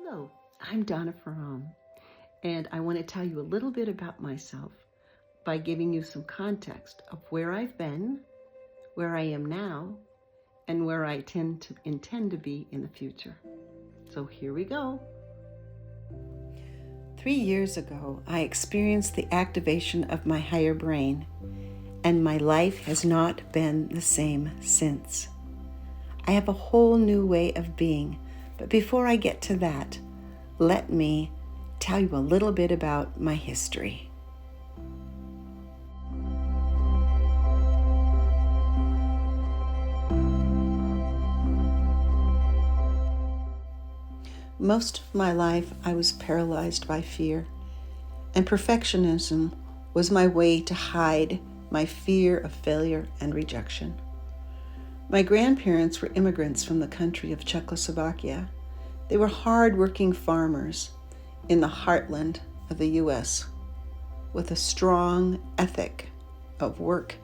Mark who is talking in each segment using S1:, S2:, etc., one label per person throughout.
S1: Hello, I'm Donna Ferrone, and I want to tell you a little bit about myself by giving you some context of where I've been, where I am now, and where I intend to be in the future. So here we go. 3 years ago, I experienced the activation of my higher brain, and my life has not been the same since. I have a whole new way of being, but before I get to that, let me tell you a little bit about my history. Most of my life, I was paralyzed by fear, and perfectionism was my way to hide my fear of failure and rejection. My grandparents were immigrants from the country of Czechoslovakia. They were hard-working farmers in the heartland of the U.S. with a strong ethic of work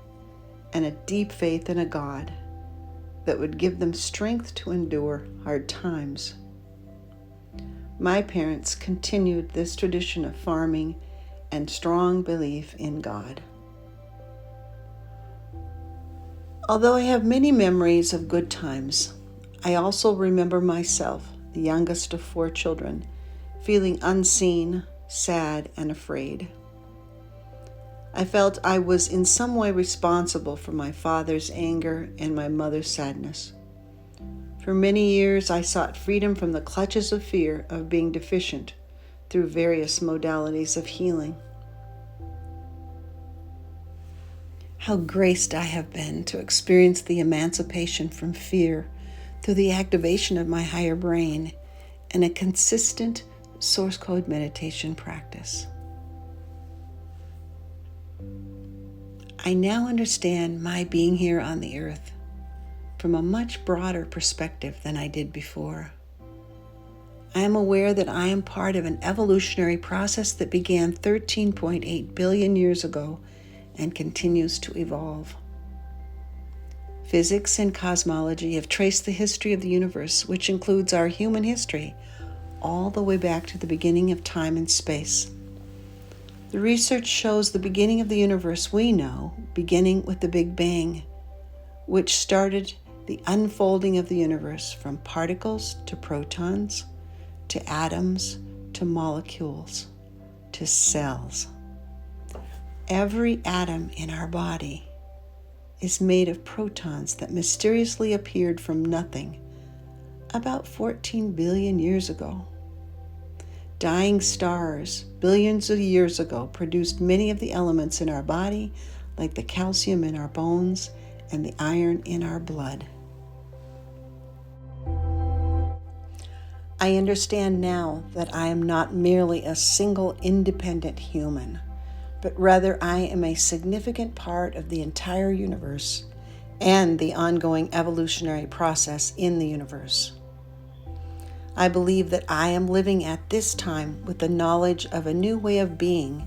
S1: and a deep faith in a God that would give them strength to endure hard times. My parents continued this tradition of farming and strong belief in God. Although I have many memories of good times, I also remember myself, the youngest of 4 children, feeling unseen, sad, and afraid. I felt I was in some way responsible for my father's anger and my mother's sadness. For many years, I sought freedom from the clutches of fear of being deficient through various modalities of healing. How graced I have been to experience the emancipation from fear through the activation of my higher brain and a consistent source code meditation practice. I now understand my being here on the earth from a much broader perspective than I did before. I am aware that I am part of an evolutionary process that began 13.8 billion years ago and continues to evolve. Physics and cosmology have traced the history of the universe, which includes our human history, all the way back to the beginning of time and space. The research shows the beginning of the universe we know, beginning with the Big Bang, which started the unfolding of the universe from particles to protons, to atoms, to molecules, to cells. Every atom in our body is made of protons that mysteriously appeared from nothing about 14 billion years ago. Dying stars billions of years ago produced many of the elements in our body, like the calcium in our bones and the iron in our blood. I understand now that I am not merely a single independent human, but rather I am a significant part of the entire universe and the ongoing evolutionary process in the universe. I believe that I am living at this time with the knowledge of a new way of being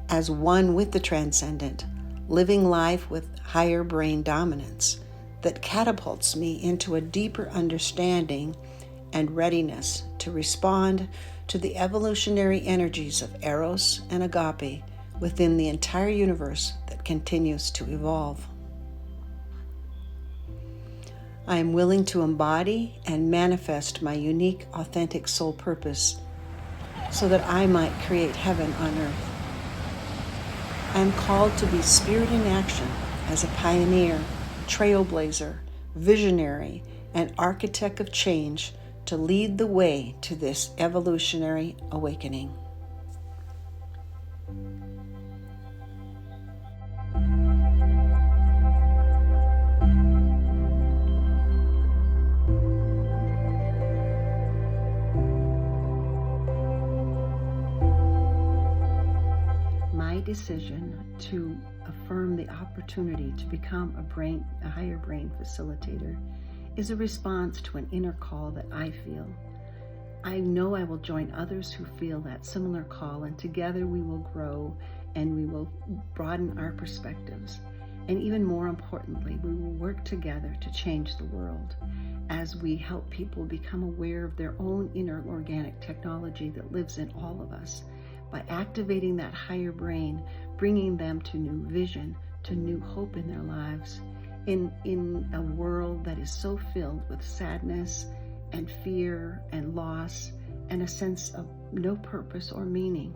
S1: as one with the transcendent, living life with higher brain dominance that catapults me into a deeper understanding and readiness to respond to the evolutionary energies of Eros and Agape within the entire universe that continues to evolve. I am willing to embody and manifest my unique, authentic soul purpose so that I might create heaven on earth. I am called to be spirit in action as a pioneer, trailblazer, visionary, and architect of change to lead the way to this evolutionary awakening. My decision to affirm the opportunity to become a higher brain facilitator is a response to an inner call that I feel. I know I will join others who feel that similar call, and together we will grow and we will broaden our perspectives. And even more importantly, we will work together to change the world as we help people become aware of their own inner organic technology that lives in all of us by activating that higher brain, bringing them to new vision, to new hope in their lives, in a world that is so filled with sadness and fear and loss and a sense of no purpose or meaning.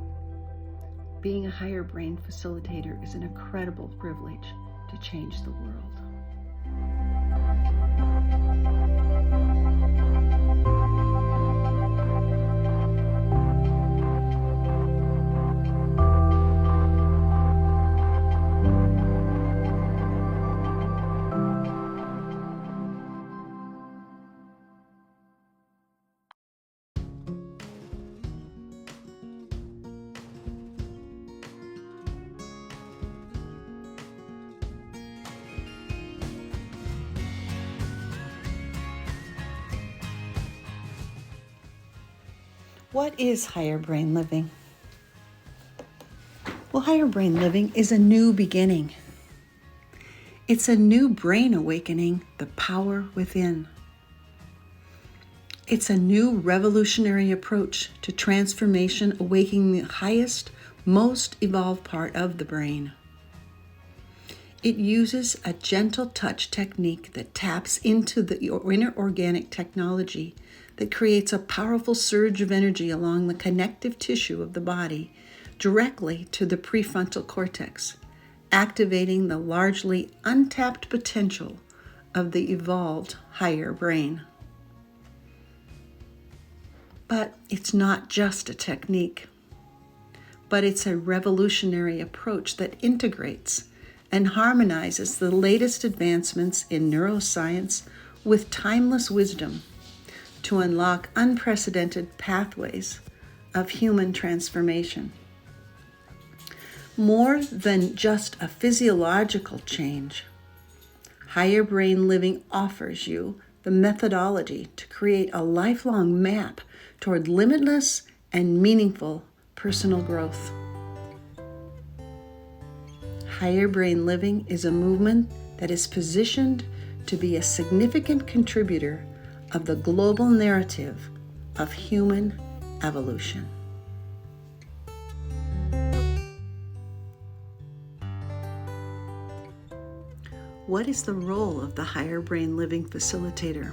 S1: Being a higher brain facilitator is an incredible privilege to change the world. What is higher brain living? Well, higher brain living is a new beginning. It's a new brain awakening the power within. It's a new revolutionary approach to transformation, awakening the highest, most evolved part of the brain. It uses a gentle touch technique that taps into the inner organic technology that creates a powerful surge of energy along the connective tissue of the body directly to the prefrontal cortex, activating the largely untapped potential of the evolved higher brain. But it's not just a technique, but it's a revolutionary approach that integrates and harmonizes the latest advancements in neuroscience with timeless wisdom to unlock unprecedented pathways of human transformation. More than just a physiological change, higher brain living offers you the methodology to create a lifelong map toward limitless and meaningful personal growth. Higher brain living is a movement that is positioned to be a significant contributor of the global narrative of human evolution. What is the role of the higher brain living facilitator?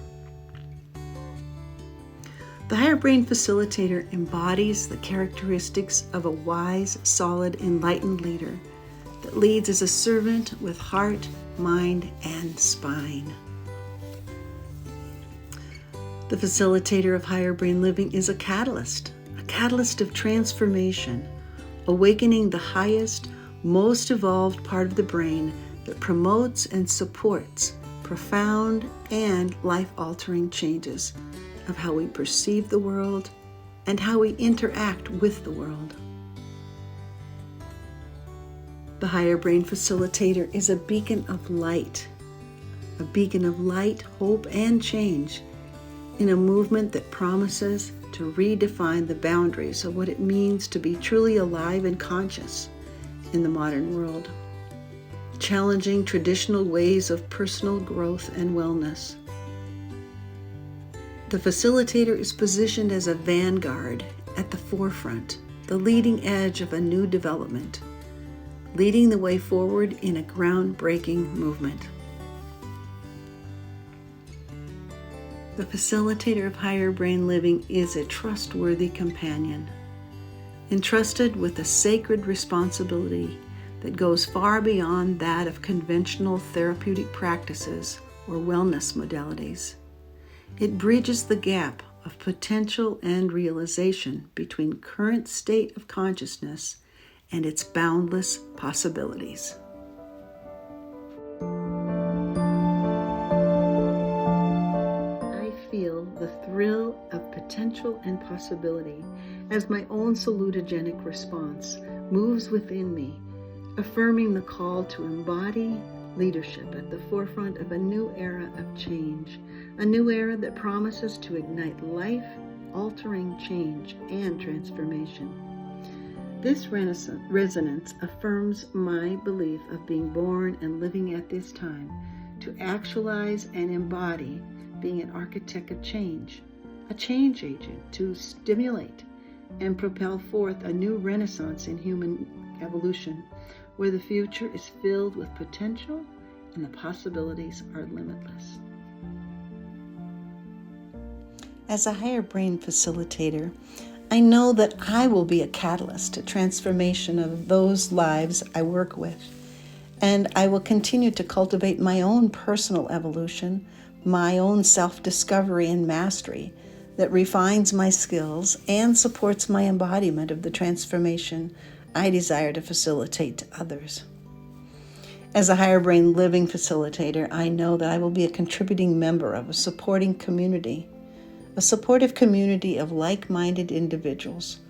S1: The higher brain facilitator embodies the characteristics of a wise, solid, enlightened leader that leads as a servant with heart, mind, and spine. The facilitator of higher brain living is a catalyst of transformation, awakening the highest, most evolved part of the brain that promotes and supports profound and life-altering changes of how we perceive the world and how we interact with the world. The higher brain facilitator is a beacon of light, hope, and change in a movement that promises to redefine the boundaries of what it means to be truly alive and conscious in the modern world, challenging traditional ways of personal growth and wellness. The facilitator is positioned as a vanguard at the forefront, the leading edge of a new development, leading the way forward in a groundbreaking movement. The facilitator of higher brain living is a trustworthy companion, entrusted with a sacred responsibility that goes far beyond that of conventional therapeutic practices or wellness modalities. It bridges the gap of potential and realization between current state of consciousness and its boundless possibilities. I feel the thrill of potential and possibility as my own salutogenic response moves within me, affirming the call to embody leadership at the forefront of a new era of change, a new era that promises to ignite life-altering change and transformation. This resonance affirms my belief of being born and living at this time to actualize and embody being an architect of change, a change agent to stimulate and propel forth a new renaissance in human evolution where the future is filled with potential and the possibilities are limitless. As a higher brain facilitator, I know that I will be a catalyst to transformation of those lives I work with, and I will continue to cultivate my own personal evolution, my own self-discovery and mastery that refines my skills and supports my embodiment of the transformation I desire to facilitate to others. As a higher brain living facilitator, I know that I will be a contributing member of a supportive community of like-minded individuals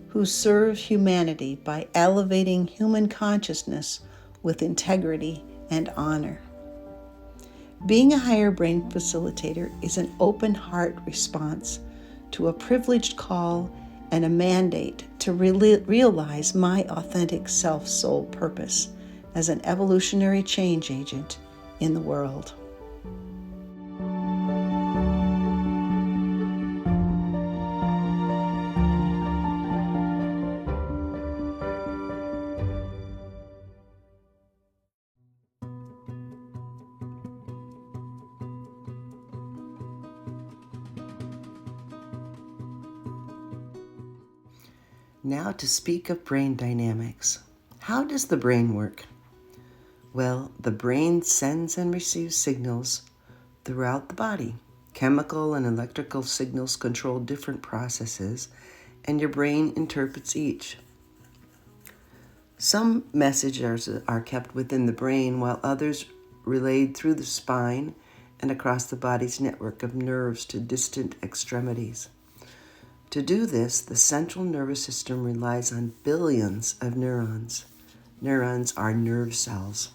S1: who serve humanity by elevating human consciousness with integrity and honor. Being a higher brain facilitator is an open heart response to a privileged call and a mandate to realize my authentic self-soul purpose as an evolutionary change agent in the world. Now to speak of brain dynamics. How does the brain work? Well, the brain sends and receives signals throughout the body. Chemical and electrical signals control different processes, and your brain interprets each. Some messages are kept within the brain, while others relayed through the spine and across the body's network of nerves to distant extremities. To do this, the central nervous system relies on billions of neurons. Neurons are nerve cells.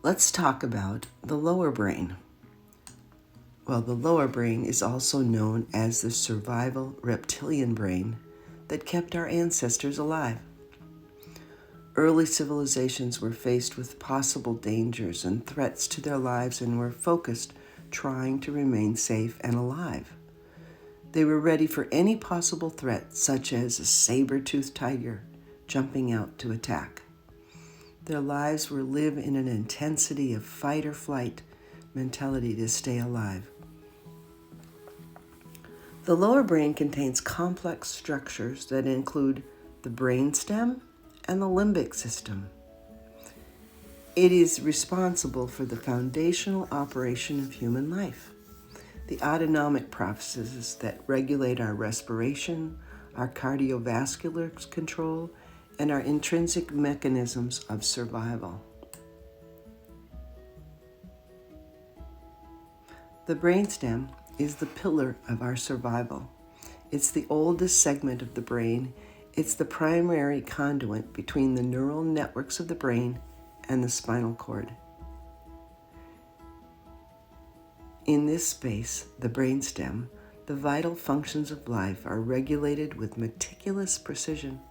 S1: Let's talk about the lower brain. Well, the lower brain is also known as the survival reptilian brain that kept our ancestors alive. Early civilizations were faced with possible dangers and threats to their lives and were focused trying to remain safe and alive. They were ready for any possible threat, such as a saber-toothed tiger jumping out to attack. Their lives were lived in an intensity of fight or flight mentality to stay alive. The lower brain contains complex structures that include the brainstem and the limbic system. It is responsible for the foundational operation of human life. The autonomic processes that regulate our respiration, our cardiovascular control, and our intrinsic mechanisms of survival. The brainstem is the pillar of our survival. It's the oldest segment of the brain. It's the primary conduit between the neural networks of the brain and the spinal cord. In this space, the brainstem, the vital functions of life are regulated with meticulous precision.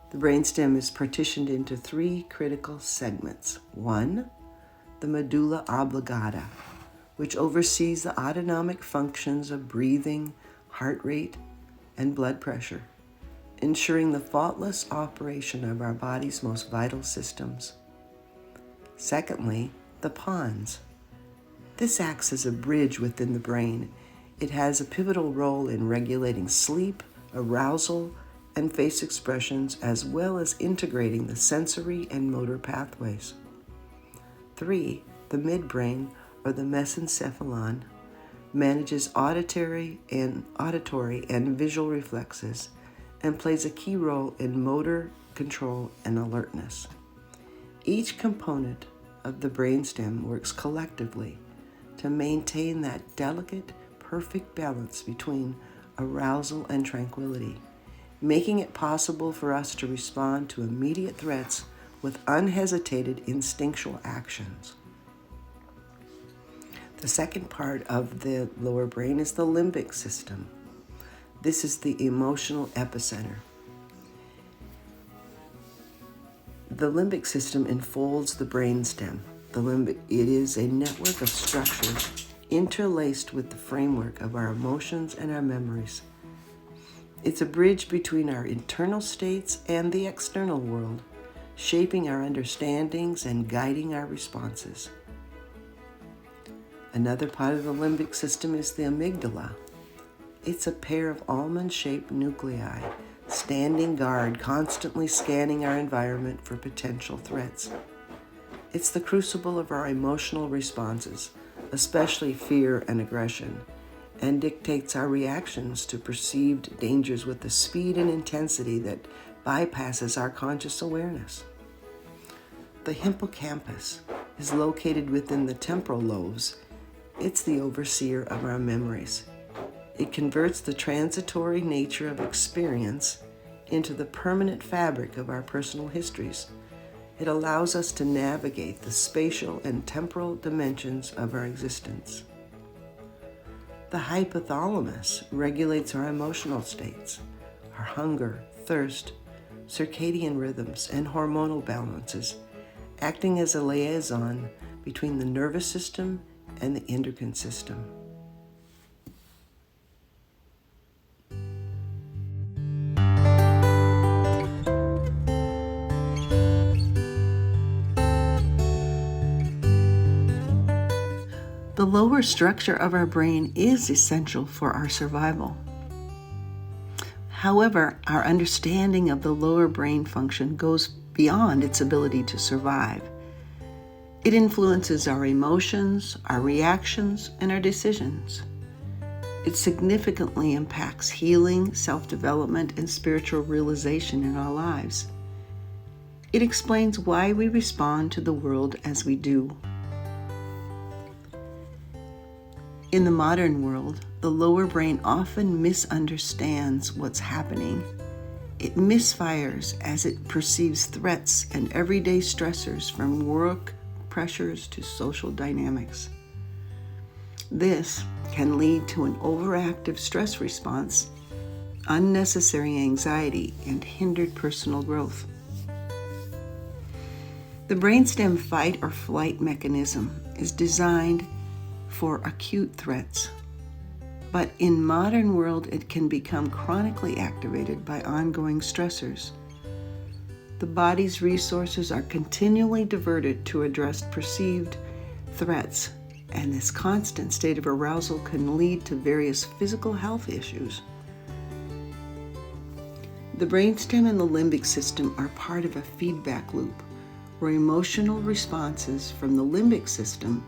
S1: The brainstem is partitioned into three critical segments. One, the medulla oblongata, which oversees the autonomic functions of breathing, heart rate, and blood pressure, ensuring the faultless operation of our body's most vital systems. Secondly, the pons. This acts as a bridge within the brain. It has a pivotal role in regulating sleep, arousal, and face expressions, as well as integrating the sensory and motor pathways. 3, the midbrain, or the mesencephalon, manages auditory and visual reflexes and plays a key role in motor control and alertness. Each component of the brainstem works collectively to maintain that delicate, perfect balance between arousal and tranquility, making it possible for us to respond to immediate threats with unhesitated instinctual actions. The second part of the lower brain is the limbic system. This is the emotional epicenter.
S2: The limbic system enfolds the brainstem. It is a network of structures interlaced with the framework of our emotions and our memories. It's a bridge between our internal states and the external world, shaping our understandings and guiding our responses. Another part of the limbic system is the amygdala. It's a pair of almond-shaped nuclei, standing guard, constantly scanning our environment for potential threats. It's the crucible of our emotional responses, especially fear and aggression, and dictates our reactions to perceived dangers with a speed and intensity that bypasses our conscious awareness. The hippocampus is located within the temporal lobes. It's the overseer of our memories. It converts the transitory nature of experience into the permanent fabric of our personal histories. It allows us to navigate the spatial and temporal dimensions of our existence. The hypothalamus regulates our emotional states, our hunger, thirst, circadian rhythms, and hormonal balances, acting as a liaison between the nervous system and the endocrine system.
S1: The lower structure of our brain is essential for our survival. However, our understanding of the lower brain function goes beyond its ability to survive. It influences our emotions, our reactions, and our decisions. It significantly impacts healing, self-development, and spiritual realization in our lives. It explains why we respond to the world as we do. In the modern world, the lower brain often misunderstands what's happening. It misfires as it perceives threats and everyday stressors from work pressures to social dynamics. This can lead to an overactive stress response, unnecessary anxiety, and hindered personal growth. The brainstem fight or flight mechanism is designed for acute threats, but in modern world it can become chronically activated by ongoing stressors. The body's resources are continually diverted to address perceived threats, and this constant state of arousal can lead to various physical health issues. The brainstem and the limbic system are part of a feedback loop where emotional responses from the limbic system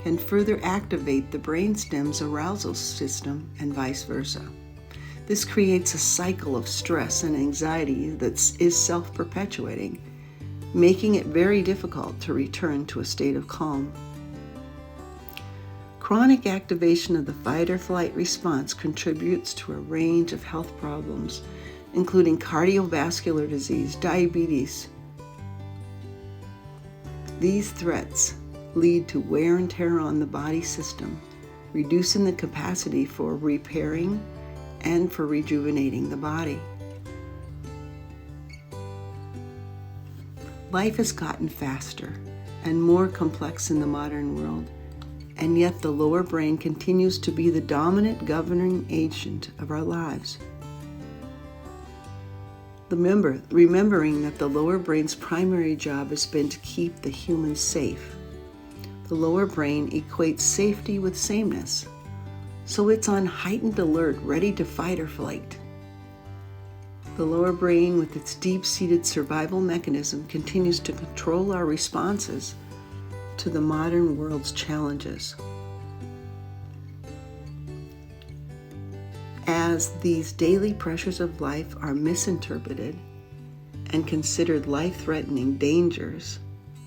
S1: can further activate the brainstem's arousal system and vice versa. This creates a cycle of stress and anxiety that is self-perpetuating, making it very difficult to return to a state of calm. Chronic activation of the fight or flight response contributes to a range of health problems, including cardiovascular disease, diabetes. These threats lead to wear and tear on the body system, reducing the capacity for repairing and for rejuvenating the body. Life has gotten faster and more complex in the modern world, and yet the lower brain continues to be the dominant governing agent of our lives. Remembering that the lower brain's primary job has been to keep the human safe. The lower brain equates safety with sameness, so it's on heightened alert, ready to fight or flight. The lower brain, with its deep-seated survival mechanism, continues to control our responses to the modern world's challenges. As these daily pressures of life are misinterpreted and considered life-threatening dangers,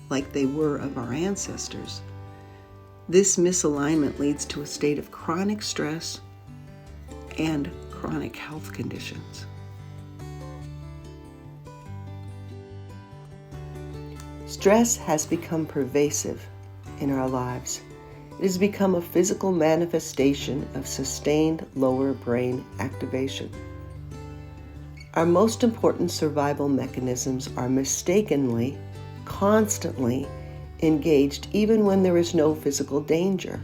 S1: like they were of our ancestors, this misalignment leads to a state of chronic stress and chronic health conditions. Stress has become pervasive in our lives. It has become a physical manifestation of sustained lower brain activation. Our most important survival mechanisms are mistakenly
S2: constantly engaged even when there is no physical danger.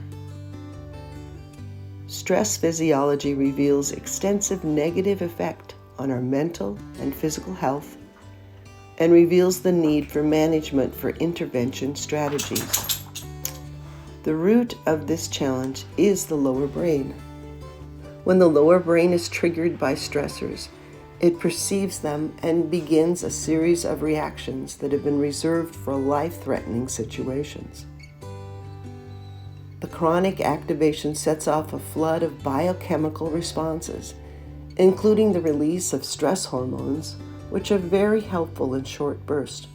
S2: Stress physiology reveals extensive negative effect on our mental and physical health and reveals the need for management for intervention strategies. The root of this challenge is the lower brain. When the lower brain is triggered by stressors, it perceives them and begins a series of reactions that have been reserved for life-threatening situations. The chronic activation sets off a flood of biochemical responses, including the release of stress hormones, which are very helpful in short bursts.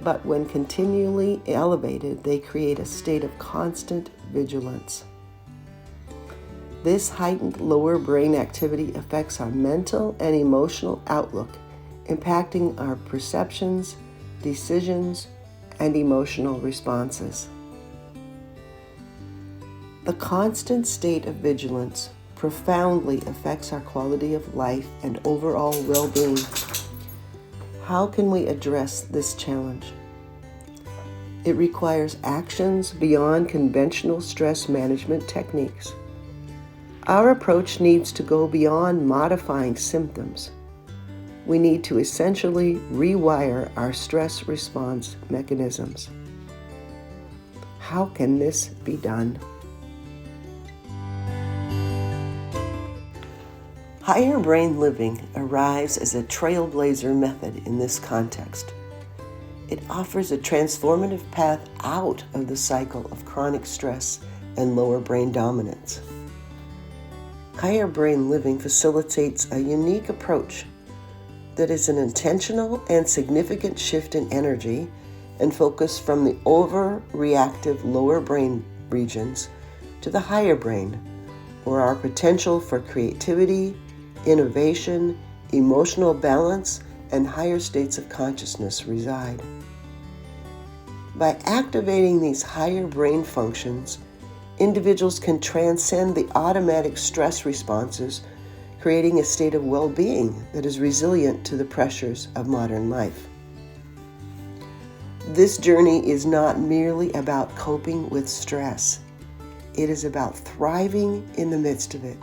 S2: But when continually elevated, they create a state of constant vigilance. This heightened lower brain activity affects our mental and emotional outlook, impacting our perceptions, decisions, and emotional responses. The constant state of vigilance profoundly affects our quality of life and overall well-being. How can we address this challenge? It requires actions beyond conventional stress management techniques. Our approach needs to go beyond modifying symptoms. We need to essentially rewire our stress response mechanisms. How can this be done? Higher brain living arrives as a trailblazer method in this context. It offers a transformative path out of the cycle of chronic stress and lower brain dominance. Higher brain living facilitates a unique approach that is an intentional and significant shift in energy and focus from the overreactive lower brain regions to the higher brain, where our potential for creativity, innovation, emotional balance, and higher states of consciousness reside. By activating these higher brain functions, individuals can transcend the automatic stress responses, creating a state of well-being that is resilient to the pressures of modern life. This journey is not merely about coping with stress. It is about thriving in the midst of it.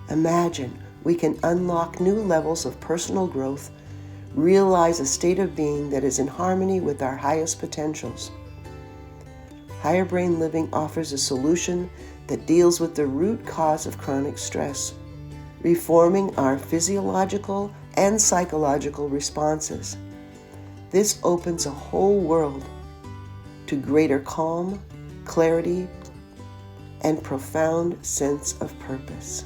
S2: Imagine we can unlock new levels of personal growth, realize a state of being that is in harmony with our highest potentials. Higher brain living offers a solution that deals with the root cause of chronic stress, reforming our physiological and psychological responses. This opens a whole world to greater calm, clarity, and profound sense of purpose.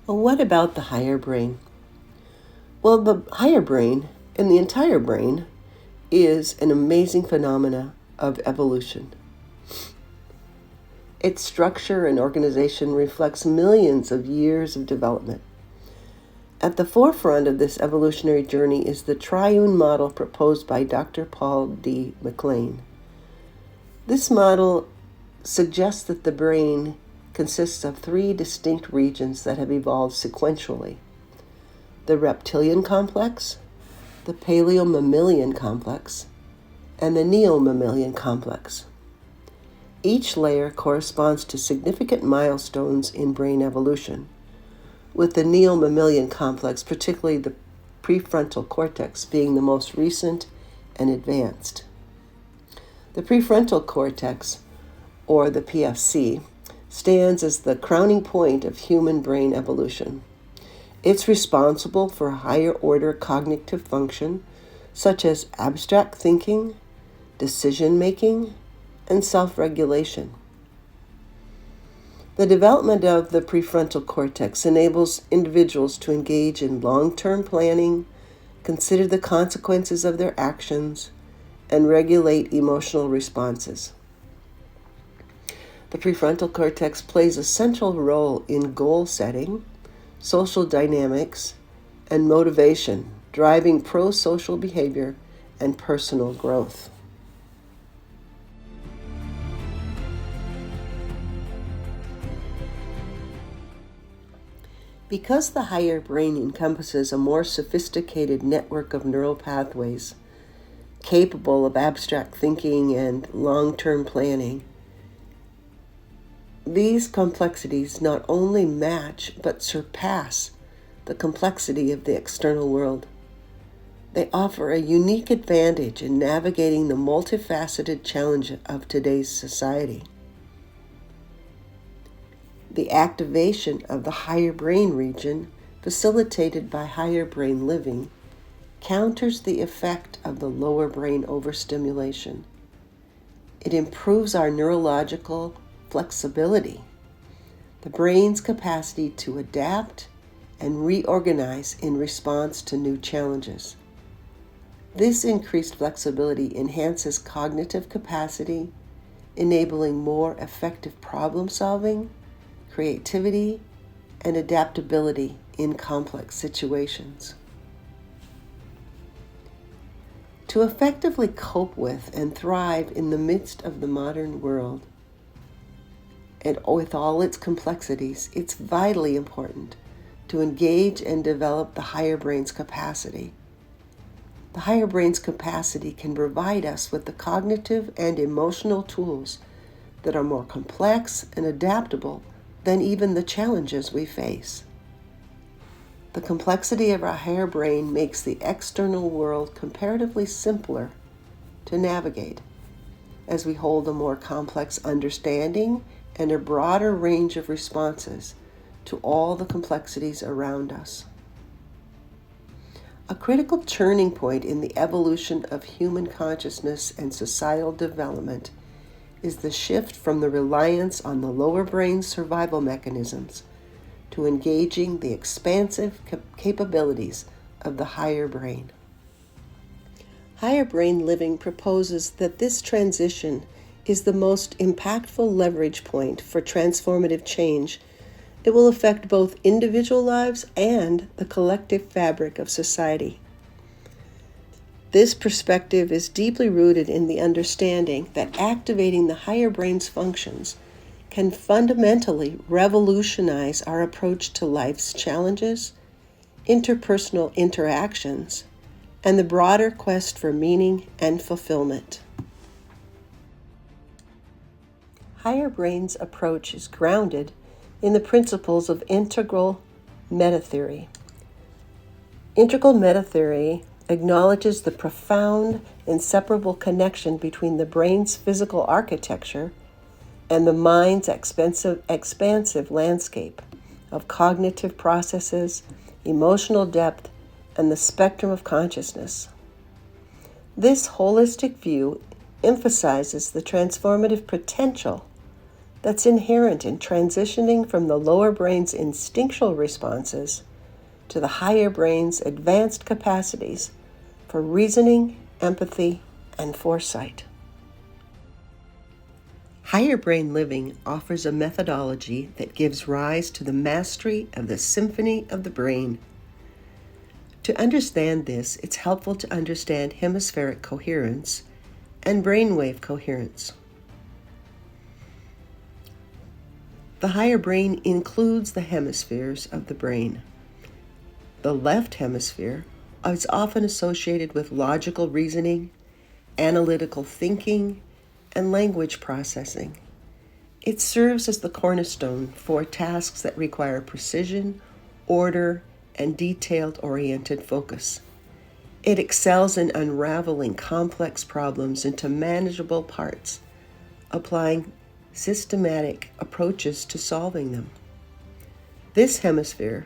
S2: Well, what about the higher brain? Well, the higher brain and the entire brain is an amazing phenomena of evolution. Its structure and organization reflects millions of years of development. At the forefront of this evolutionary journey is the triune model proposed by Dr. Paul D. MacLean. This model suggests that the brain consists of three distinct regions that have evolved sequentially: the reptilian complex, the paleomammalian complex, and the neomammalian complex. Each layer corresponds to significant milestones in brain evolution, with the neomammalian complex, particularly the prefrontal cortex, being the most recent and advanced. The prefrontal cortex, or the PFC, stands as the crowning point of human brain evolution. It's responsible for higher order cognitive function, such as abstract thinking, decision-making, and self-regulation. The development of the prefrontal cortex enables individuals to engage in long-term planning, consider the consequences of their actions, and regulate emotional responses. The prefrontal cortex plays a central role in goal setting, social dynamics, and motivation, driving pro-social behavior and personal growth. Because the higher brain encompasses a more sophisticated network of neural pathways capable of abstract thinking and long-term planning, these complexities not only match but surpass the complexity of the external world. They offer a unique advantage in navigating the multifaceted challenge of today's society. The activation of the higher brain region, facilitated by higher brain living, counters the effect of the lower brain overstimulation. It improves our neurological flexibility, the brain's capacity to adapt and reorganize in response to new challenges. This increased flexibility enhances cognitive capacity, enabling more effective problem solving, creativity, and adaptability in complex situations. To effectively cope with and thrive in the midst of the modern world, and with all its complexities, it's vitally important to engage and develop the higher brain's capacity. The higher brain's capacity can provide us with the cognitive and emotional tools that are more complex and adaptable than even the challenges we face. The complexity of our higher brain makes the external world comparatively simpler to navigate, as we hold a more complex understanding and a broader range of responses to all the complexities around us. A critical turning point in the evolution of human consciousness and societal development is the shift from the reliance on the lower brain's survival mechanisms to engaging the expansive capabilities of the higher brain. Higher brain living proposes that this transition is the most impactful leverage point for transformative change. It will affect both individual lives and the collective fabric of society. This perspective is deeply rooted in the understanding that activating the higher brain's functions can fundamentally revolutionize our approach to life's challenges, interpersonal interactions, and the broader quest for meaning and fulfillment. Higher brain's approach is grounded in the principles of integral metatheory. Integral metatheory acknowledges the profound, inseparable connection between the brain's physical architecture and the mind's expansive landscape of cognitive processes, emotional depth, and the spectrum of consciousness. This holistic view emphasizes the transformative potential that's inherent in transitioning from the lower brain's instinctual responses to the higher brain's advanced capacities for reasoning, empathy, and foresight. Higher brain living offers a methodology that gives rise to the mastery of the symphony of the brain. To understand this, it's helpful to understand hemispheric coherence and brainwave coherence. The higher brain includes the hemispheres of the brain. The left hemisphere is often associated with logical reasoning, analytical thinking, and language processing. It serves as the cornerstone for tasks that require precision, order, and detailed-oriented focus. It excels in unraveling complex problems into manageable parts, applying systematic approaches to solving them. This hemisphere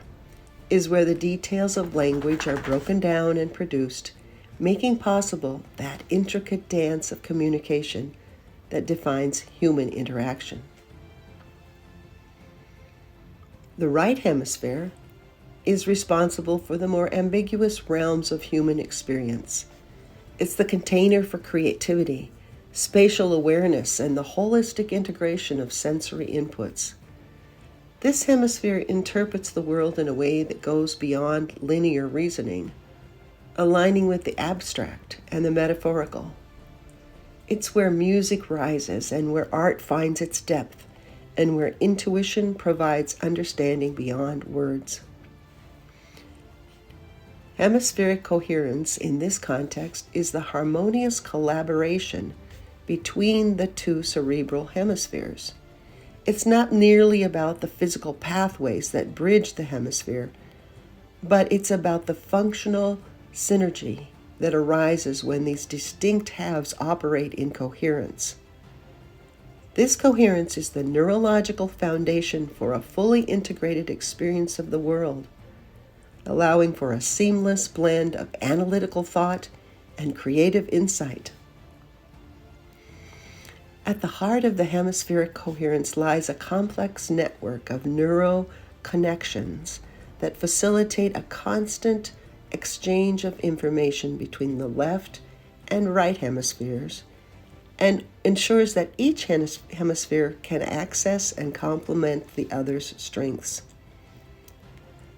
S2: is where the details of language are broken down and produced, making possible that intricate dance of communication that defines human interaction. The right hemisphere is responsible for the more ambiguous realms of human experience. It's the container for creativity, spatial awareness, and the holistic integration of sensory inputs. This hemisphere interprets the world in a way that goes beyond linear reasoning, aligning with the abstract and the metaphorical. It's where music rises and where art finds its depth and where intuition provides understanding beyond words. Hemispheric coherence in this context is the harmonious collaboration between the two cerebral hemispheres. It's not merely about the physical pathways that bridge the hemisphere, but it's about the functional synergy that arises when these distinct halves operate in coherence. This coherence is the neurological foundation for a fully integrated experience of the world, allowing for a seamless blend of analytical thought and creative insight. At the heart of the hemispheric coherence lies a complex network of neural connections that facilitate a constant exchange of information between the left and right hemispheres and ensures that each hemisphere can access and complement the other's strengths.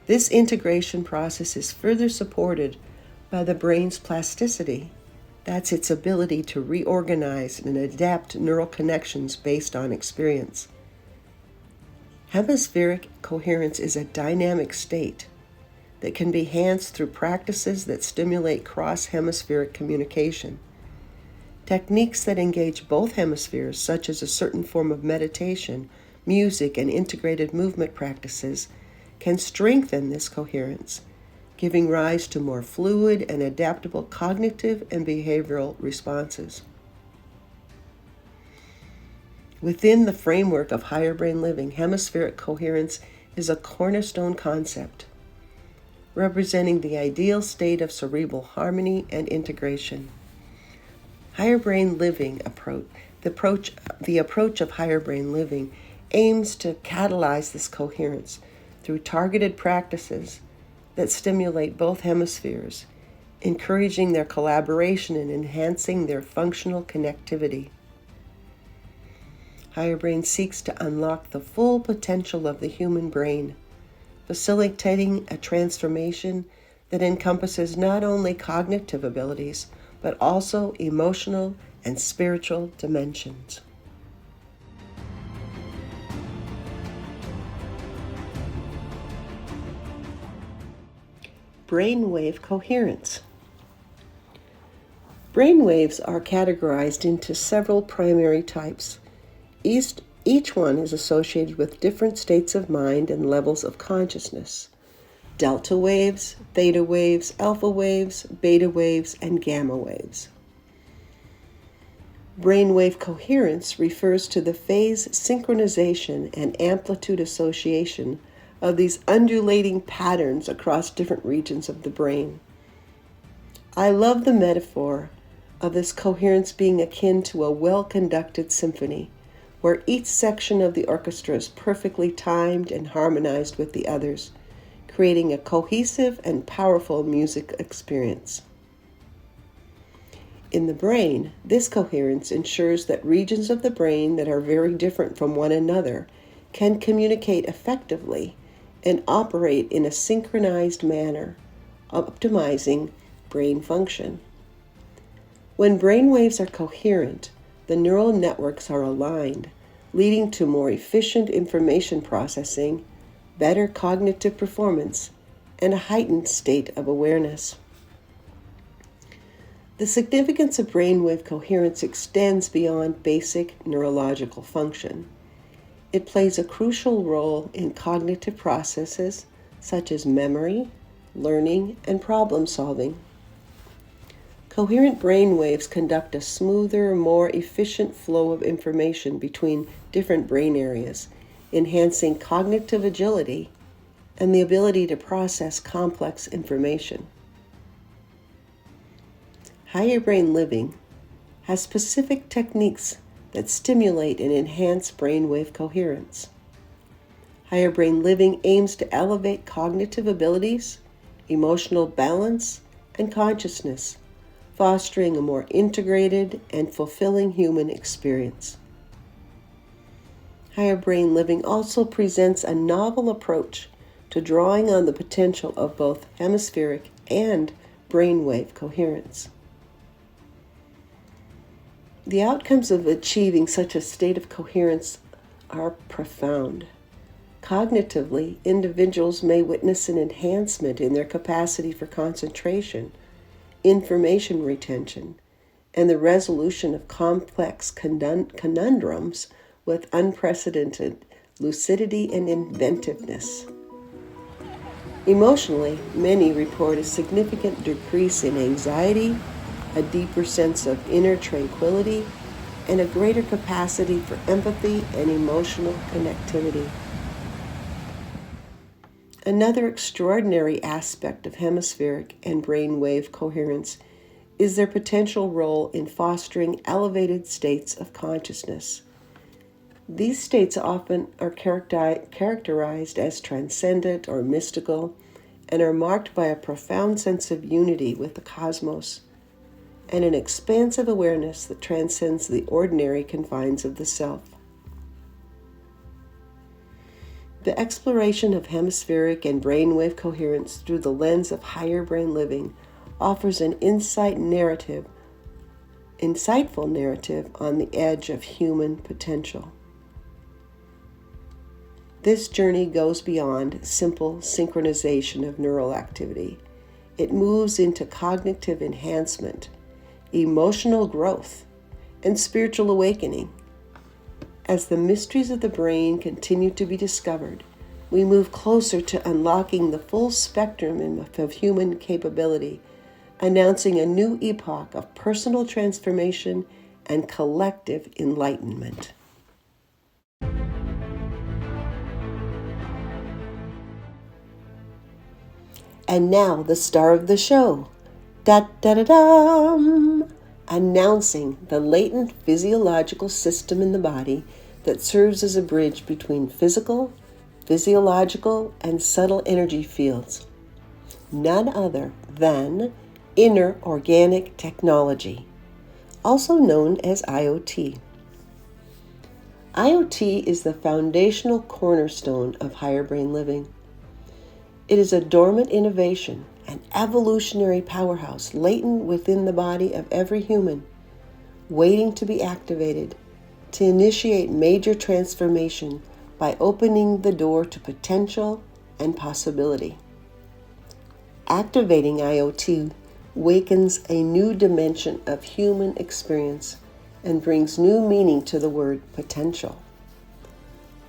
S2: This integration process is further supported by the brain's plasticity. That's its ability to reorganize and adapt neural connections based on experience. Hemispheric coherence is a dynamic state that can be enhanced through practices that stimulate cross-hemispheric communication. Techniques that engage both hemispheres, such as a certain form of meditation, music, and integrated movement practices, can strengthen this coherence, giving rise to more fluid and adaptable cognitive and behavioral responses. Within the framework of higher brain living, hemispheric coherence is a cornerstone concept, representing the ideal state of cerebral harmony and integration. Higher brain living the approach of higher brain living aims to catalyze this coherence through targeted practices that stimulate both hemispheres, encouraging their collaboration and enhancing their functional connectivity. Higher brain seeks to unlock the full potential of the human brain, facilitating a transformation that encompasses not only cognitive abilities, but also emotional and spiritual dimensions. Brainwave coherence. Brainwaves are categorized into several primary types. Each one is associated with different states of mind and levels of consciousness. Delta waves, theta waves, alpha waves, beta waves, and gamma waves. Brainwave coherence refers to the phase synchronization and amplitude association of these undulating patterns across different regions of the brain. I love the metaphor of this coherence being akin to a well-conducted symphony, where each section of the orchestra is perfectly timed and harmonized with the others, creating a cohesive and powerful music experience. In the brain, this coherence ensures that regions of the brain that are very different from one another can communicate effectively and operate in a synchronized manner, optimizing brain function. When brain waves are coherent, the neural networks are aligned, leading to more efficient information processing, better cognitive performance, and a heightened state of awareness. The significance of brainwave coherence extends beyond basic neurological function. It plays a crucial role in cognitive processes such as memory, learning, and problem solving. Coherent brain waves conduct a smoother, more efficient flow of information between different brain areas, enhancing cognitive agility and the ability to process complex information. Higher brain living has specific techniques that stimulate and enhance brainwave coherence. Higher brain living aims to elevate cognitive abilities, emotional balance, and consciousness, fostering a more integrated and fulfilling human experience. Higher brain living also presents a novel approach to drawing on the potential of both hemispheric and brainwave coherence. The outcomes of achieving such a state of coherence are profound. Cognitively, individuals may witness an enhancement in their capacity for concentration, information retention, and the resolution of complex conundrums with unprecedented lucidity and inventiveness. Emotionally, many report a significant decrease in anxiety, a deeper sense of inner tranquility, and a greater capacity for empathy and emotional connectivity. Another extraordinary aspect of hemispheric and brainwave coherence is their potential role in fostering elevated states of consciousness. These states often are characterized as transcendent or mystical and are marked by a profound sense of unity with the cosmos and an expansive awareness that transcends the ordinary confines of the self. The exploration of hemispheric and brainwave coherence through the lens of higher brain living offers an insightful narrative on the edge of human potential. This journey goes beyond simple synchronization of neural activity. It moves into cognitive enhancement, emotional growth, and spiritual awakening. As the mysteries of the brain continue to be discovered, we move closer to unlocking the full spectrum of human capability, announcing a new epoch of personal transformation and collective enlightenment. And now the star of the show, da-da-da-dum, announcing the latent physiological system in the body that serves as a bridge between physical, physiological, and subtle energy fields. None other than inner organic technology, also known as IoT. IoT is the foundational cornerstone of higher brain living. It is a dormant innovation, an evolutionary powerhouse latent within the body of every human, waiting to be activated to initiate major transformation by opening the door to potential and possibility. Activating IoT wakens a new dimension of human experience and brings new meaning to the word potential.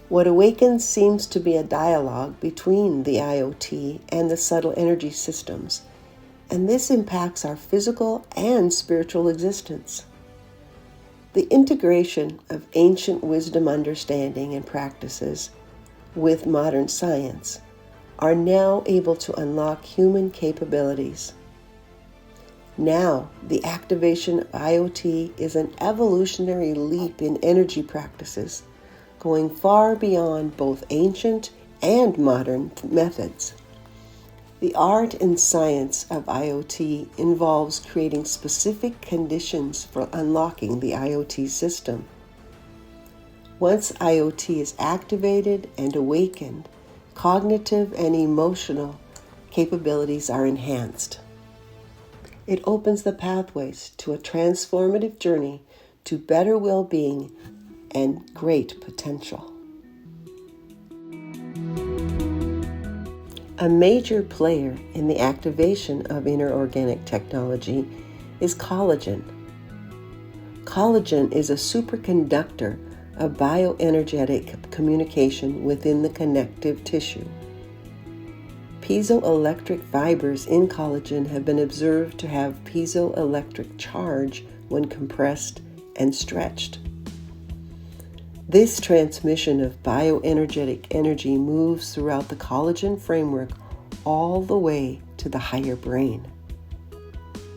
S2: What awakens seems to be a dialogue between the IoT and the subtle energy systems, and this impacts our physical and spiritual existence. The integration of ancient wisdom understanding and practices with modern science are now able to unlock human capabilities. Now, the activation of IoT is an evolutionary leap in energy practices, going far beyond both ancient and modern methods. The art and science of IoT involves creating specific conditions for unlocking the IoT system. Once IoT is activated and awakened, cognitive and emotional capabilities are enhanced. It opens the pathways to a transformative journey to better well-being and great potential. A major player in the activation of inner organic technology is collagen. Collagen is a superconductor of bioenergetic communication within the connective tissue. Piezoelectric fibers in collagen have been observed to have piezoelectric charge when compressed and stretched. This transmission of bioenergetic energy moves throughout the collagen framework all the way to the higher brain.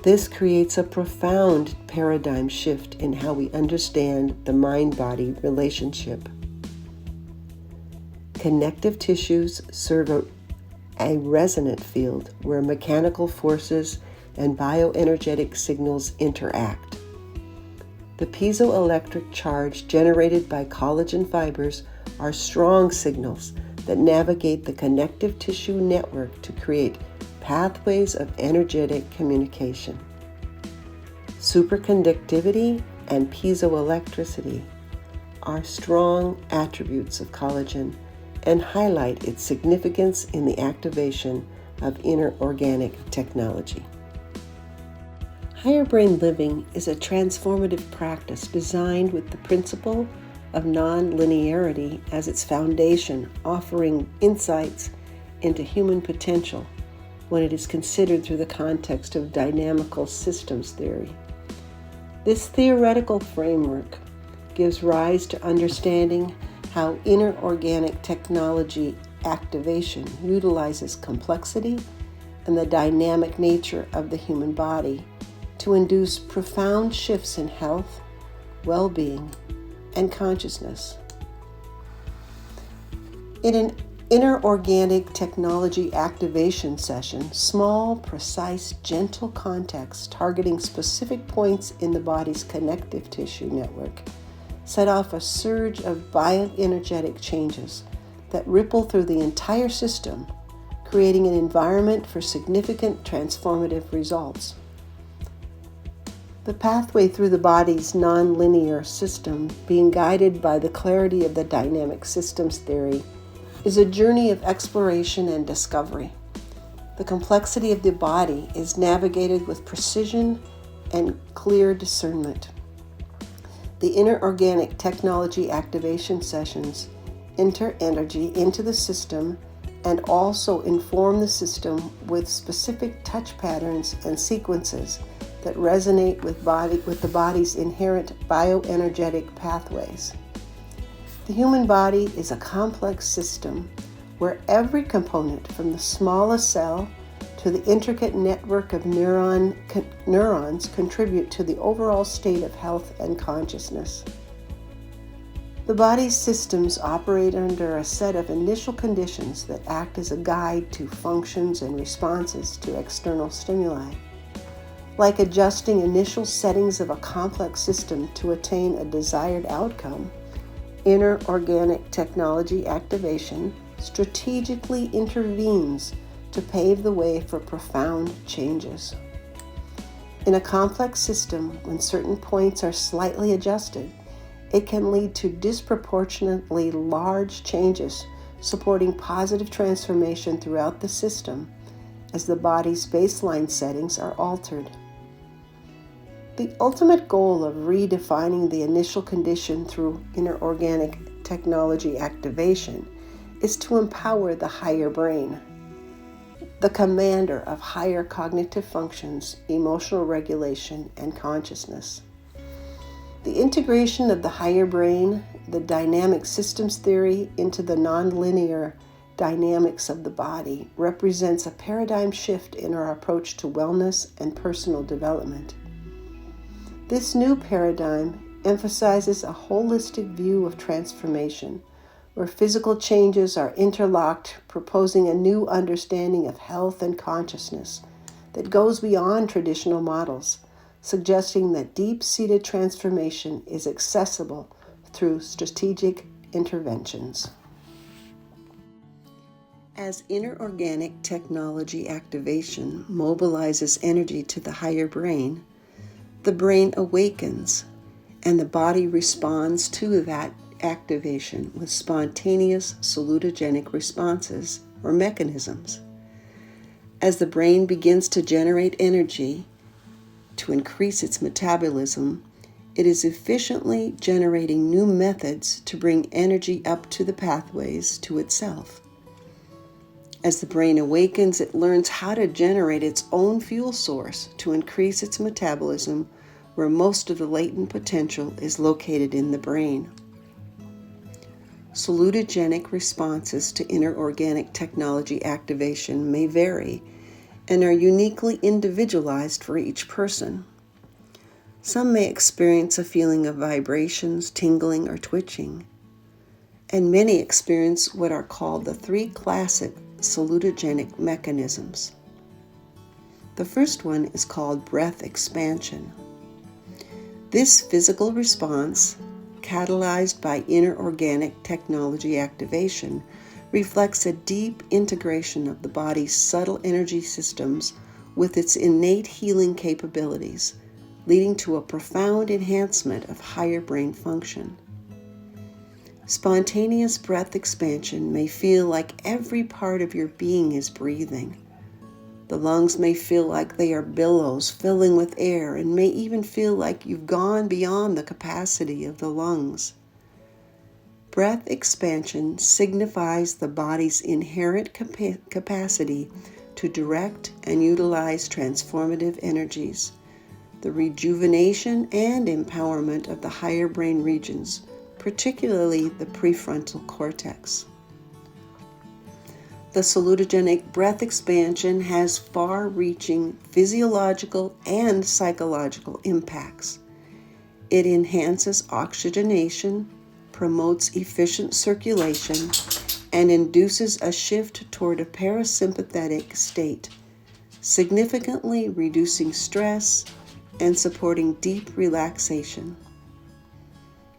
S2: This creates a profound paradigm shift in how we understand the mind-body relationship. Connective tissues serve a resonant field where mechanical forces and bioenergetic signals interact. The piezoelectric charge generated by collagen fibers are strong signals that navigate the connective tissue network to create pathways of energetic communication. Superconductivity and piezoelectricity are strong attributes of collagen and highlight its significance in the activation of inner organic technology. Higher brain living is a transformative practice designed with the principle of non-linearity as its foundation, offering insights into human potential when it is considered through the context of dynamical systems theory. This theoretical framework gives rise to understanding how inner organic technology activation utilizes complexity and the dynamic nature of the human body to induce profound shifts in health, well-being, and consciousness. In an inner organic technology activation session, small, precise, gentle contacts targeting specific points in the body's connective tissue network set off a surge of bioenergetic changes that ripple through the entire system, creating an environment for significant transformative results. The pathway through the body's non-linear system, being guided by the clarity of the dynamic systems theory, is a journey of exploration and discovery. The complexity of the body is navigated with precision and clear discernment. The inner organic technology activation sessions enter energy into the system and also inform the system with specific touch patterns and sequences that resonate with the body's inherent bioenergetic pathways. The human body is a complex system where every component, from the smallest cell to the intricate network of neurons, contribute to the overall state of health and consciousness. The body's systems operate under a set of initial conditions that act as a guide to functions and responses to external stimuli. Like adjusting initial settings of a complex system to attain a desired outcome, inner organic technology activation strategically intervenes to pave the way for profound changes. In a complex system, when certain points are slightly adjusted, it can lead to disproportionately large changes, supporting positive transformation throughout the system as the body's baseline settings are altered. The ultimate goal of redefining the initial condition through inner organic technology activation is to empower the higher brain, the commander of higher cognitive functions, emotional regulation, and consciousness. The integration of the higher brain, the dynamic systems theory, into the nonlinear dynamics of the body represents a paradigm shift in our approach to wellness and personal development. This new paradigm emphasizes a holistic view of transformation, where physical changes are interlocked, proposing a new understanding of health and consciousness that goes beyond traditional models, suggesting that deep-seated transformation is accessible through strategic interventions. As inner organic technology activation mobilizes energy to the higher brain, the brain awakens and the body responds to that activation with spontaneous salutogenic responses or mechanisms. As the brain begins to generate energy to increase its metabolism, it is efficiently generating new methods to bring energy up to the pathways to itself. As the brain awakens, it learns how to generate its own fuel source to increase its metabolism, where most of the latent potential is located in the brain. Salutogenic responses to inner organic technology activation may vary and are uniquely individualized for each person. Some may experience a feeling of vibrations, tingling, or twitching, and many experience what are called the three classic salutogenic mechanisms. The first one is called breath expansion. This physical response, catalyzed by inner organic technology activation,
S1: reflects a deep integration of the body's subtle energy systems with its innate healing capabilities, leading to a profound enhancement of higher brain function. Spontaneous breath expansion may feel like every part of your being is breathing. The lungs may feel like they are billows filling with air and may even feel like you've gone beyond the capacity of the lungs. Breath expansion signifies the body's inherent capacity to direct and utilize transformative energies, the rejuvenation and empowerment of the higher brain regions, particularly the prefrontal cortex. The salutogenic breath expansion has far-reaching physiological and psychological impacts. It enhances oxygenation, promotes efficient circulation, and induces a shift toward a parasympathetic state, significantly reducing stress and supporting deep relaxation.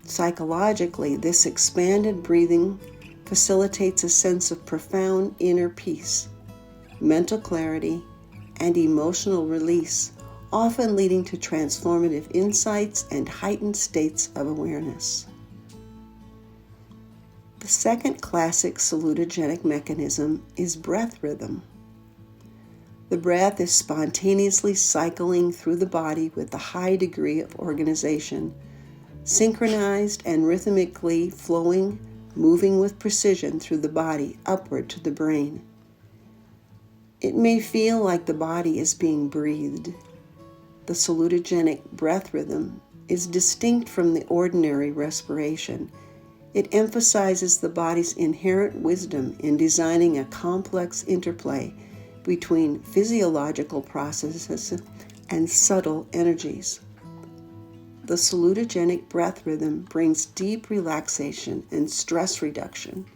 S1: Psychologically, this expanded breathing facilitates a sense of profound inner peace, mental clarity, and emotional release, often leading to transformative insights and heightened states of awareness. The second classic salutogenic mechanism is breath rhythm. The breath is spontaneously cycling through the body with a high degree of organization, synchronized and rhythmically flowing, moving with precision through the body upward to the brain. It may feel like the body is being breathed. The salutogenic breath rhythm is distinct from the ordinary respiration. It emphasizes the body's inherent wisdom in designing a complex interplay between physiological processes and subtle energies. The salutogenic breath rhythm brings deep relaxation and stress reduction.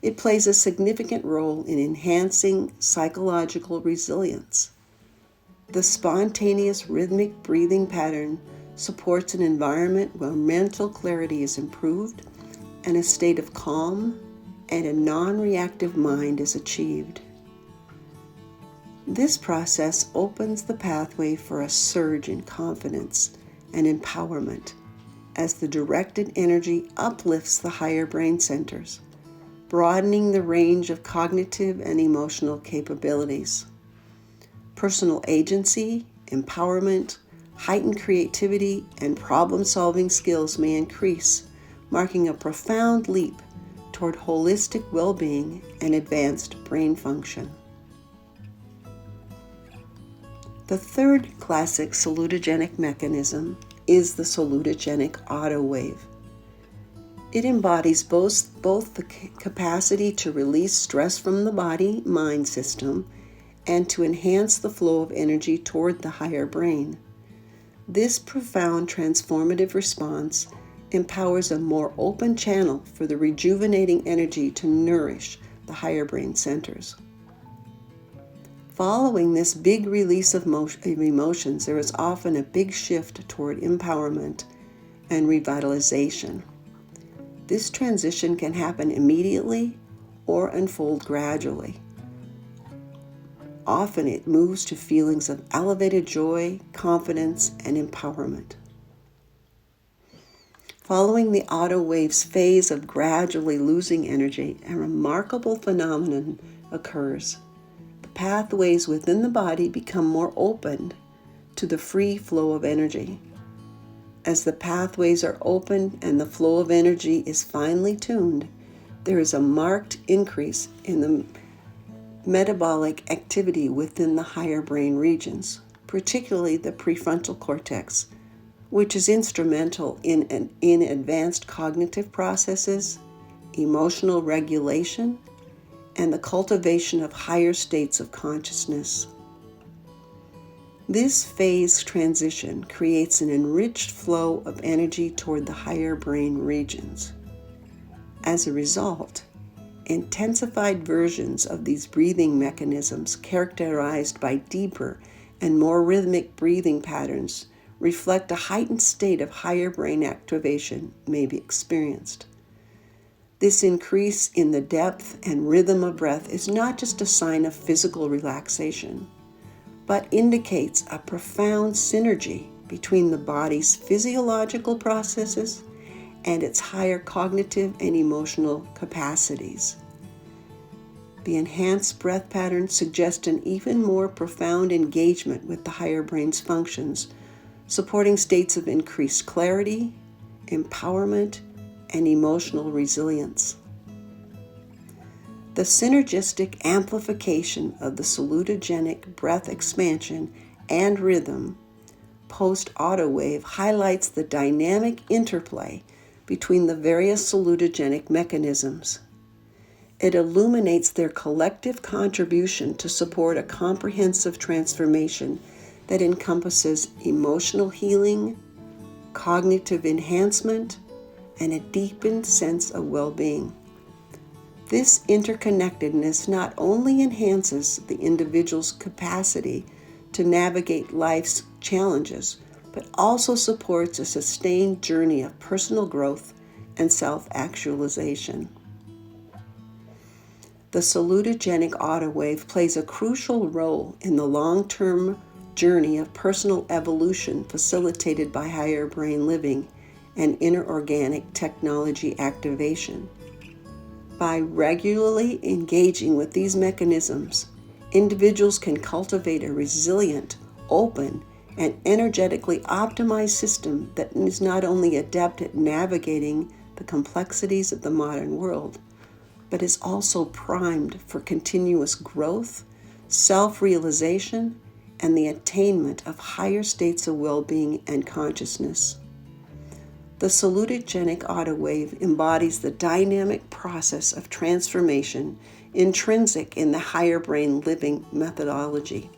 S1: It plays a significant role in enhancing psychological resilience. The spontaneous rhythmic breathing pattern supports an environment where mental clarity is improved and a state of calm and a non-reactive mind is achieved. This process opens the pathway for a surge in confidence and empowerment as the directed energy uplifts the higher brain centers, broadening the range of cognitive and emotional capabilities. Personal agency, empowerment, heightened creativity, and problem-solving skills may increase, marking a profound leap toward holistic well-being and advanced brain function. The third classic salutogenic mechanism is the salutogenic auto wave. It embodies both the capacity to release stress from the body-mind system and to enhance the flow of energy toward the higher brain. This profound transformative response empowers a more open channel for the rejuvenating energy to nourish the higher brain centers. Following this big release of emotions, there is often a big shift toward empowerment and revitalization. This transition can happen immediately or unfold gradually. Often it moves to feelings of elevated joy, confidence, and empowerment. Following the auto wave's phase of gradually losing energy, a remarkable phenomenon occurs. Pathways within the body become more open to the free flow of energy. As the pathways are open and the flow of energy is finely tuned, there is a marked increase in the metabolic activity within the higher brain regions, particularly the prefrontal cortex, which is instrumental in advanced cognitive processes, emotional regulation, and the cultivation of higher states of consciousness. This phase transition creates an enriched flow of energy toward the higher brain regions. As a result, intensified versions of these breathing mechanisms, characterized by deeper and more rhythmic breathing patterns, reflect a heightened state of higher brain activation may be experienced. This increase in the depth and rhythm of breath is not just a sign of physical relaxation, but indicates a profound synergy between the body's physiological processes and its higher cognitive and emotional capacities. The enhanced breath patterns suggest an even more profound engagement with the higher brain's functions, supporting states of increased clarity, empowerment, and emotional resilience. The synergistic amplification of the salutogenic breath expansion and rhythm post-auto wave highlights the dynamic interplay between the various salutogenic mechanisms. It illuminates their collective contribution to support a comprehensive transformation that encompasses emotional healing, cognitive enhancement, and a deepened sense of well-being. This interconnectedness not only enhances the individual's capacity to navigate life's challenges, but also supports a sustained journey of personal growth and self-actualization. The salutogenic auto wave plays a crucial role in the long-term journey of personal evolution facilitated by higher brain living and inner-organic technology activation. By regularly engaging with these mechanisms, individuals can cultivate a resilient, open, and energetically optimized system that is not only adept at navigating the complexities of the modern world, but is also primed for continuous growth, self-realization, and the attainment of higher states of well-being and consciousness. The salutogenic auto wave embodies the dynamic process of transformation intrinsic in the higher brain living methodology.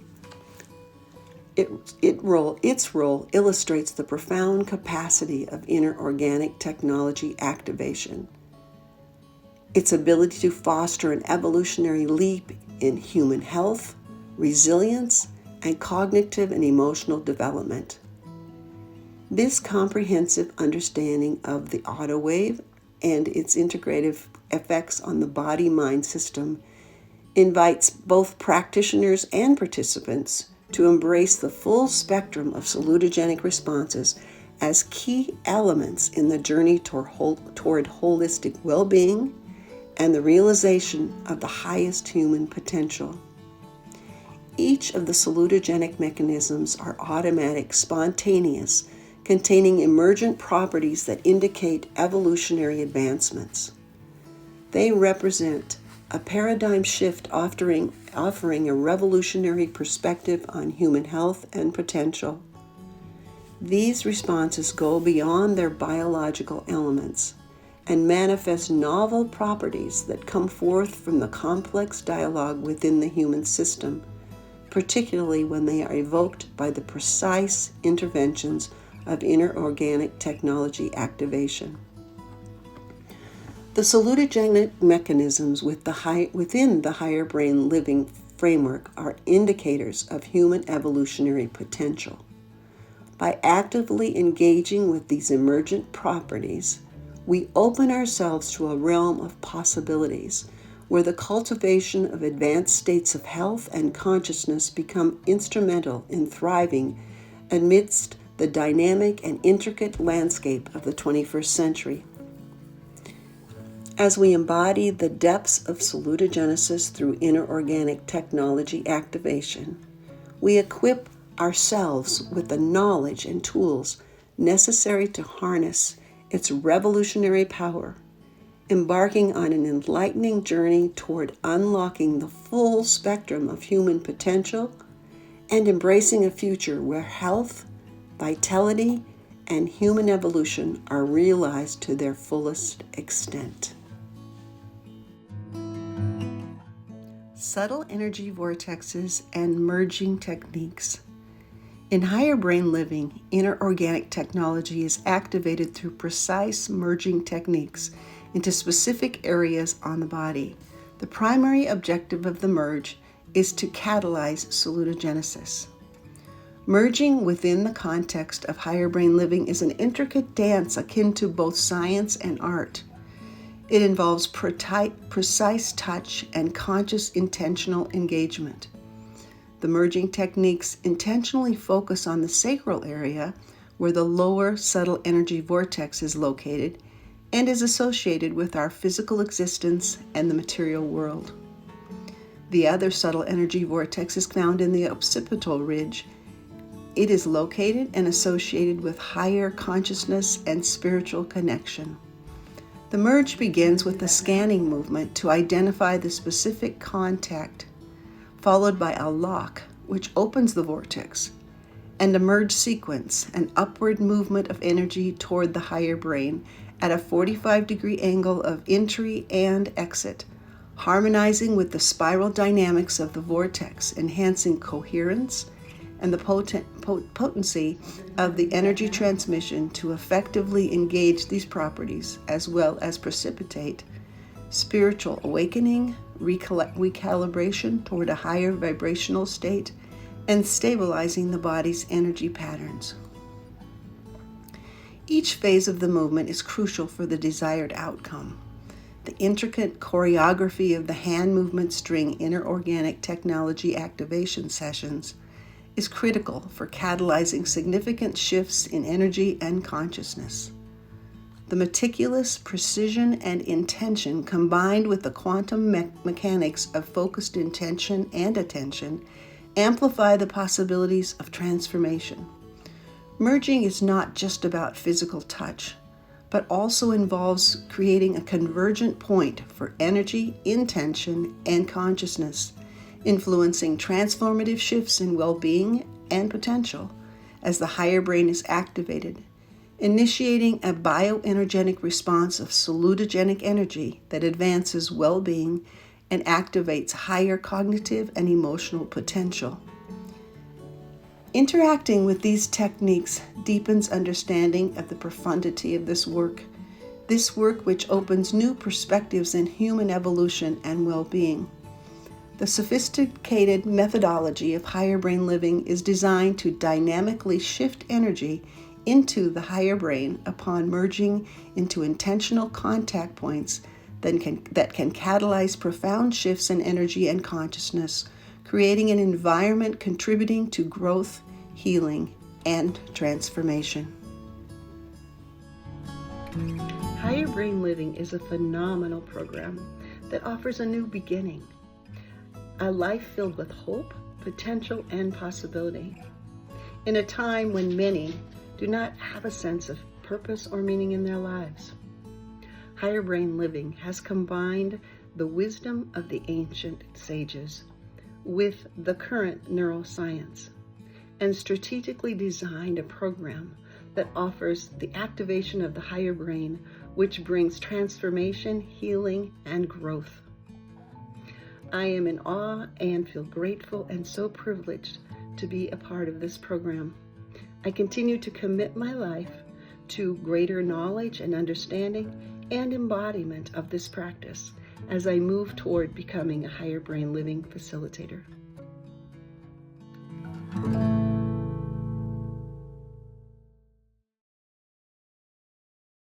S1: Its role illustrates the profound capacity of inner organic technology activation, its ability to foster an evolutionary leap in human health, resilience, and cognitive and emotional development. This comprehensive understanding of the auto wave and its integrative effects on the body-mind system invites both practitioners and participants to embrace the full spectrum of salutogenic responses as key elements in the journey toward holistic well-being and the realization of the highest human potential. Each of the salutogenic mechanisms are automatic, spontaneous, containing emergent properties that indicate evolutionary advancements. They represent a paradigm shift offering a revolutionary perspective on human health and potential. These responses go beyond their biological elements and manifest novel properties that come forth from the complex dialogue within the human system, particularly when they are evoked by the precise interventions of inner organic technology activation. The salutogenic mechanisms within the higher brain living framework are indicators of human evolutionary potential. By actively engaging with these emergent properties, we open ourselves to a realm of possibilities where the cultivation of advanced states of health and consciousness become instrumental in thriving amidst the dynamic and intricate landscape of the 21st century. As we embody the depths of salutogenesis through inner organic technology activation, we equip ourselves with the knowledge and tools necessary to harness its revolutionary power, embarking on an enlightening journey toward unlocking the full spectrum of human potential and embracing a future where health, vitality, and human evolution are realized to their fullest extent. Subtle energy vortexes and merging techniques. In higher brain living, inner organic technology is activated through precise merging techniques into specific areas on the body. The primary objective of the merge is to catalyze salutogenesis. Merging within the context of higher brain living is an intricate dance akin to both science and art. It involves precise touch and conscious intentional engagement. The merging techniques intentionally focus on the sacral area where the lower subtle energy vortex is located and is associated with our physical existence and the material world. The other subtle energy vortex is found in the occipital ridge. It is located and associated with higher consciousness and spiritual connection. The merge begins with a scanning movement to identify the specific contact, followed by a lock, which opens the vortex, and a merge sequence, an upward movement of energy toward the higher brain at a 45-degree angle of entry and exit, harmonizing with the spiral dynamics of the vortex, enhancing coherence and the potency of the energy transmission to effectively engage these properties, as well as precipitate spiritual awakening, recalibration toward a higher vibrational state, and stabilizing the body's energy patterns. Each phase of the movement is crucial for the desired outcome. The intricate choreography of the hand movement string inner organic technology activation sessions is critical for catalyzing significant shifts in energy and consciousness. The meticulous precision and intention combined with the quantum mechanics of focused intention and attention amplify the possibilities of transformation. Merging is not just about physical touch, but also involves creating a convergent point for energy, intention, and consciousness, influencing transformative shifts in well-being and potential as the higher brain is activated, initiating a bioenergetic response of salutogenic energy that advances well-being and activates higher cognitive and emotional potential. Interacting with these techniques deepens understanding of the profundity of this work which opens new perspectives in human evolution and well-being. The sophisticated methodology of higher brain living is designed to dynamically shift energy into the higher brain upon merging into intentional contact points that can catalyze profound shifts in energy and consciousness, creating an environment contributing to growth, healing, and transformation. Higher Brain Living is a phenomenal program that offers a new beginning, a life filled with hope, potential, and possibility. In a time when many do not have a sense of purpose or meaning in their lives, Higher Brain Living has combined the wisdom of the ancient sages with the current neuroscience and strategically designed a program that offers the activation of the higher brain, which brings transformation, healing, and growth. I am in awe and feel grateful and so privileged to be a part of this program. I continue to commit my life to greater knowledge and understanding and embodiment of this practice as I move toward becoming a higher brain living facilitator.